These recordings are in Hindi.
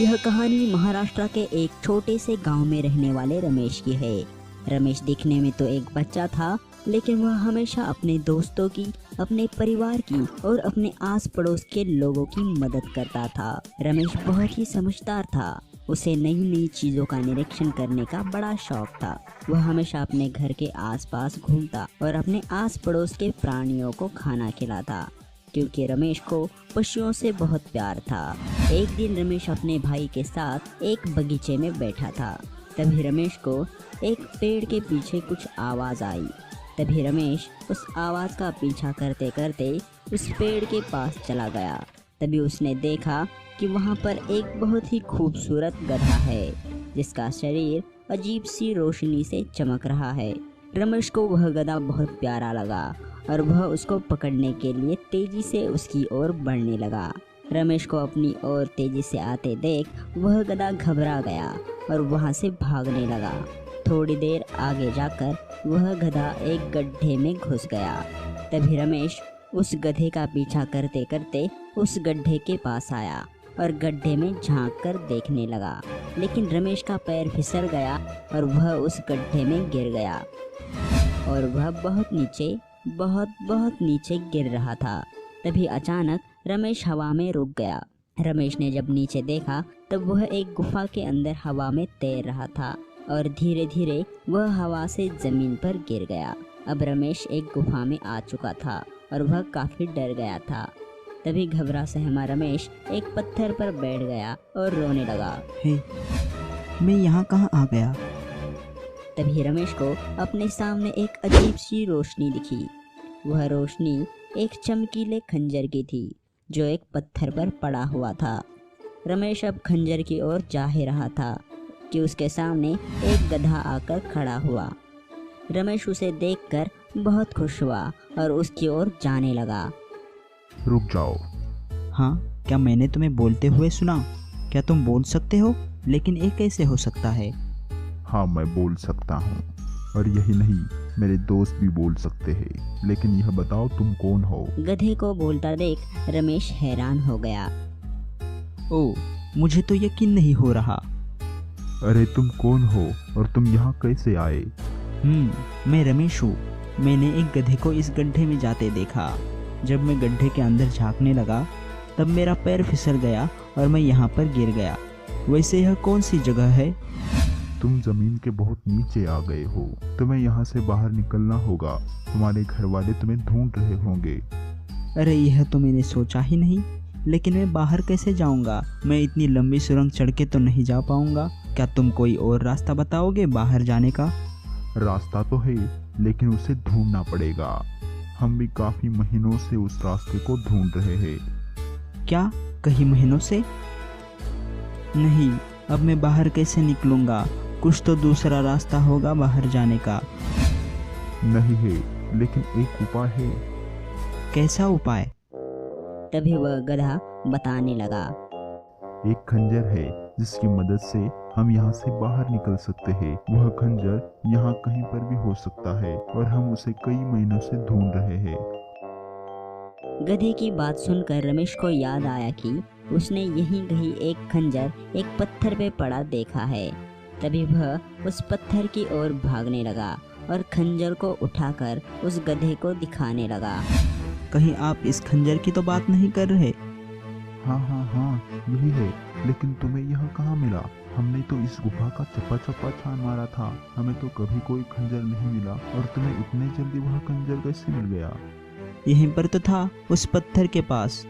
यह कहानी महाराष्ट्र के एक छोटे से गांव में रहने वाले रमेश की है। रमेश दिखने में तो एक बच्चा था, लेकिन वह हमेशा अपने दोस्तों की, अपने परिवार की और अपने आस पड़ोस के लोगों की मदद करता था। रमेश बहुत ही समझदार था। उसे नई नई चीज़ों का निरीक्षण करने का बड़ा शौक था। वह हमेशा अपने घर के आसपास घूमता और अपने आस पड़ोस के प्राणियों को खाना खिलाता, क्योंकि रमेश को पशुओं से बहुत प्यार था। एक दिन रमेश अपने भाई के साथ एक बगीचे में बैठा था। तभी रमेश को एक पेड़ के पीछे कुछ आवाज़ आई। तभी रमेश उस आवाज़ का पीछा करते करते उस पेड़ के पास चला गया। तभी उसने देखा कि वहाँ पर एक बहुत ही खूबसूरत गधा है, जिसका शरीर अजीब सी रोशनी से चमक रहा है। रमेश को वह गधा बहुत प्यारा लगा और वह उसको पकड़ने के लिए तेजी से उसकी ओर बढ़ने लगा। रमेश को अपनी ओर तेजी से आते देख वह गधा घबरा गया और वहाँ से भागने लगा। थोड़ी देर आगे जाकर वह गधा एक गड्ढे में घुस गया। तभी रमेश उस गधे का पीछा करते करते उस गड्ढे के पास आया और गड्ढे में झांक कर देखने लगा, लेकिन रमेश का पैर फिसल गया और वह उस गड्ढे में गिर गया और वह बहुत नीचे गिर रहा था। तभी अचानक रमेश हवा में रुक गया। रमेश ने जब नीचे देखा तब वह एक गुफा के अंदर हवा में तैर रहा था और धीरे धीरे वह हवा से जमीन पर गिर गया। अब रमेश एक गुफा में आ चुका था और वह काफी डर गया था। तभी घबरा सहमा रमेश एक पत्थर पर बैठ गया और रोने लगा। हे, मैं यहाँ कहाँ आ गया? तभी रमेश को अपने सामने एक अजीब सी रोशनी दिखी। वह रोशनी एक चमकीले खंजर की थी, जो एक पत्थर पर पड़ा हुआ था। रमेश अब खंजर की ओर जा ही रहा था कि उसके सामने एक गधा आकर खड़ा हुआ। रमेश उसे देखकर बहुत खुश हुआ और उसकी ओर जाने लगा। रुक जाओ। हाँ, क्या मैंने तुम्हें बोलते हुए सुना? क्या तुम बोल सकते हो? लेकिन ये कैसे हो सकता है? हाँ, मैं बोल सकता हूँ, और यही नहीं, मेरे दोस्त भी बोल सकते हैं। लेकिन यह बताओ तुम कौन हो? गधे को बोलता देख रमेश हैरान हो गया। ओह, मुझे तो यकीन नहीं हो रहा। अरे तुम कौन हो और तुम यहाँ कैसे आए? मैं रमेश हूँ। मैंने एक गधे को इस गड्ढे में जाते देखा। जब मैं गड्ढे के अंदर झांकने लगा तब मेरा पैर फिसल गया और मैं यहाँ पर गिर गया। वैसे यह कौन सी जगह है? तुम जमीन के बहुत नीचे आ गए हो। तुम्हें यहाँ से बाहर निकलना होगा। तुम्हारे घर वाले तुम्हें ढूंढ रहे होंगे। अरे यह तो मैंने सोचा ही नहीं, लेकिन मैं बाहर कैसे जाऊँगा? मैं इतनी लंबी सुरंग चढ़ के तो नहीं जा पाऊँगा। क्या तुम कोई और रास्ता बताओगे बाहर जाने का? रास्ता तो है, लेकिन उसे ढूंढना पड़ेगा। हम भी काफी महीनों से उस रास्ते को ढूंढ रहे हैं। क्या, कई महीनों से? नहीं, अब मैं बाहर कैसे निकलूँगा? कुछ तो दूसरा रास्ता होगा बाहर जाने का। नहीं है, लेकिन एक उपाय है। कैसा उपाय? तभी वह गधा बताने लगा। एक खंजर है जिसकी मदद से हम यहाँ से बाहर निकल सकते हैं। वह खंजर यहाँ कहीं पर भी हो सकता है और हम उसे कई महीनों से ढूंढ रहे हैं। गधे की बात सुनकर रमेश को याद आया कि उसने यहीं कहीं एक खंजर एक पत्थर पे पड़ा देखा है। तभी वह उस पत्थर की ओर भागने लगा और खंजर को उठाकर उस गधे को दिखाने लगा। कहीं आप इस खंजर की तो बात नहीं कर रहे? हाँ, यही है। लेकिन तुम्हें यह कहाँ मिला? हमने तो इस गुफा का चप्पा छान मारा था। हमें तो कभी कोई खंजर नहीं मिला, और तुम्हें इतने जल्दी वह खंजर कैसे मिल गया? यहीं पर तो था, उस पत्थर के पास।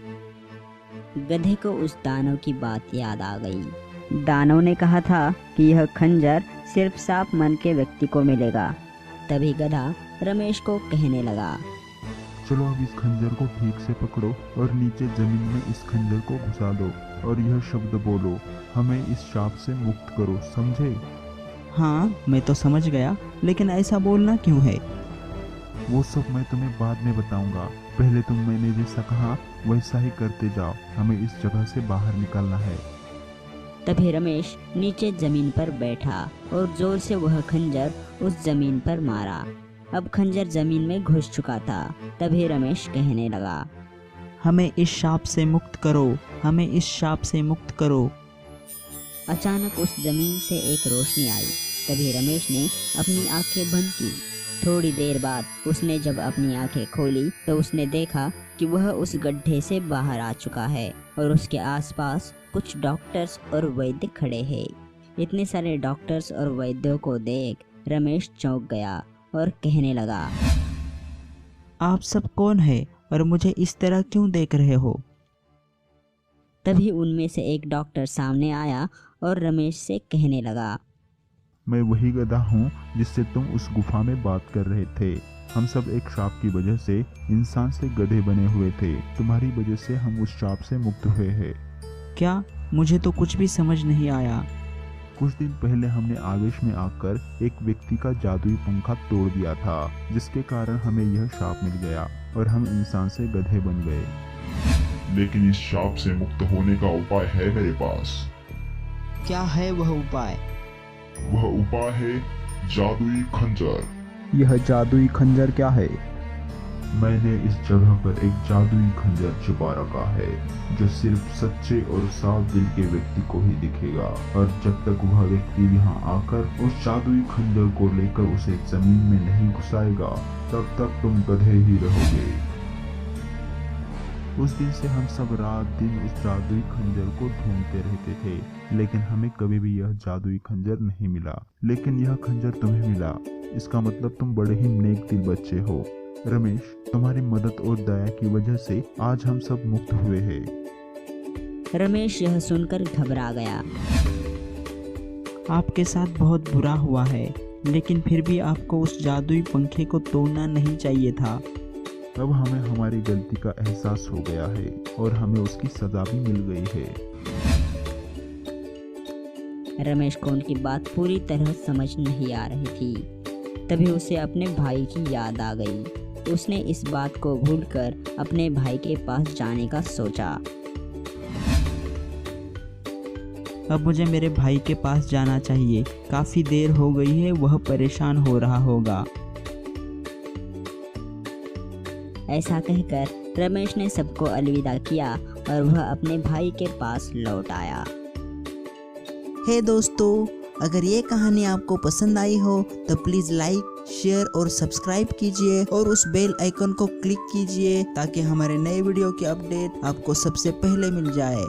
गधे को उस दानव की बात याद आ गई। दानव ने कहा था कि यह खंजर सिर्फ साफ मन के व्यक्ति को मिलेगा। तभी गधा रमेश को कहने लगा, चलो अब इस खंजर को ठीक से पकड़ो और नीचे जमीन में इस खंजर को घुसा दो और यह शब्द बोलो, हमें इस शाप से मुक्त करो, समझे? हाँ, मैं तो समझ गया, लेकिन ऐसा बोलना क्यों है? वो सब मैं तुम्हें बाद में बताऊंगा। पहले तुम मैंने जैसा कहा वैसा ही करते जाओ। हमें इस जगह से बाहर निकलना है। तभी रमेश नीचे जमीन पर बैठा और जोर से वह खंजर उस जमीन पर मारा। अब खंजर जमीन में घुस चुका था। तभी रमेश कहने लगा, हमें इस शाप से मुक्त करो, हमें इस शाप से मुक्त करो। अचानक उस जमीन से एक रोशनी आई। तभी रमेश ने अपनी आंखें बंद की। थोड़ी देर बाद उसने जब अपनी आंखें खोली तो उसने देखा कि वह उस गड्ढे से बाहर आ चुका है और उसके आसपास कुछ डॉक्टर्स और वैद्य खड़े हैं। इतने सारे डॉक्टर्स और वैद्यों को देख रमेश चौंक गया और कहने लगा, आप सब कौन है और मुझे इस तरह क्यों देख रहे हो? तभी उनमें से एक डॉक्टर सामने आया और रमेश से कहने लगा, मैं वही गधा हूँ जिससे तुम उस गुफा में बात कर रहे थे। हम सब एक श्राप की वजह से इंसान से गधे बने हुए थे। तुम्हारी वजह से हम उस श्राप से मुक्त हुए हैं। क्या? मुझे तो कुछ भी समझ नहीं आया। कुछ दिन पहले हमने आवेश में आकर एक व्यक्ति का जादुई पंखा तोड़ दिया था, जिसके कारण हमें यह श्राप मिल गया और हम इंसान से गधे बन गए। लेकिन इस शाप से मुक्त होने का उपाय है मेरे पास। क्या है वह उपाय? वह उपाय है जादुई खंजर। यह जादुई खंजर क्या है? मैंने इस जगह पर एक जादुई खंजर छुपा रखा है, जो सिर्फ सच्चे और साफ दिल के व्यक्ति को ही दिखेगा। और जब तक वह व्यक्ति यहाँ आकर उस जादुई खंजर को लेकर उसे जमीन में नहीं घुसाएगा, तब तक तुम गधे ही रहोगे। उस दिन से हम सब रात दिन उस जादुई खंजर को ढूंढते रहते थे, लेकिन हमें कभी भी यह जादुई खंजर नहीं मिला। लेकिन यह खंजर तुम्हें मिला, इसका मतलब तुम बड़े ही नेक दिल बच्चे हो। रमेश, तुम्हारी मदद और दया की वजह से आज हम सब मुक्त हुए हैं। रमेश यह सुनकर घबरा गया। आपके साथ बहुत बुरा हुआ है, लेकिन फिर भी आपको उस जादुई पंखे को तोड़ना नहीं चाहिए था। अब हमें हमारी गलती का एहसास हो गया है और हमें उसकी सजा भी मिल गई है। रमेश को उनकी बात पूरी तरह समझ नहीं आ रही थी। तभी उसे अपने भाई की याद आ गई। उसने इस बात को भूलकर अपने भाई के पास जाने का सोचा। अब मुझे मेरे भाई के पास जाना चाहिए। काफी देर हो गई है, वह परेशान हो रहा होगा। ऐसा कहकर रमेश ने सबको अलविदा किया और वह अपने भाई के पास लौट आया। हे दोस्तों, अगर ये कहानी आपको पसंद आई हो तो प्लीज़ लाइक, शेयर और सब्सक्राइब कीजिए और उस बेल आइकन को क्लिक कीजिए ताकि हमारे नए वीडियो की अपडेट आपको सबसे पहले मिल जाए।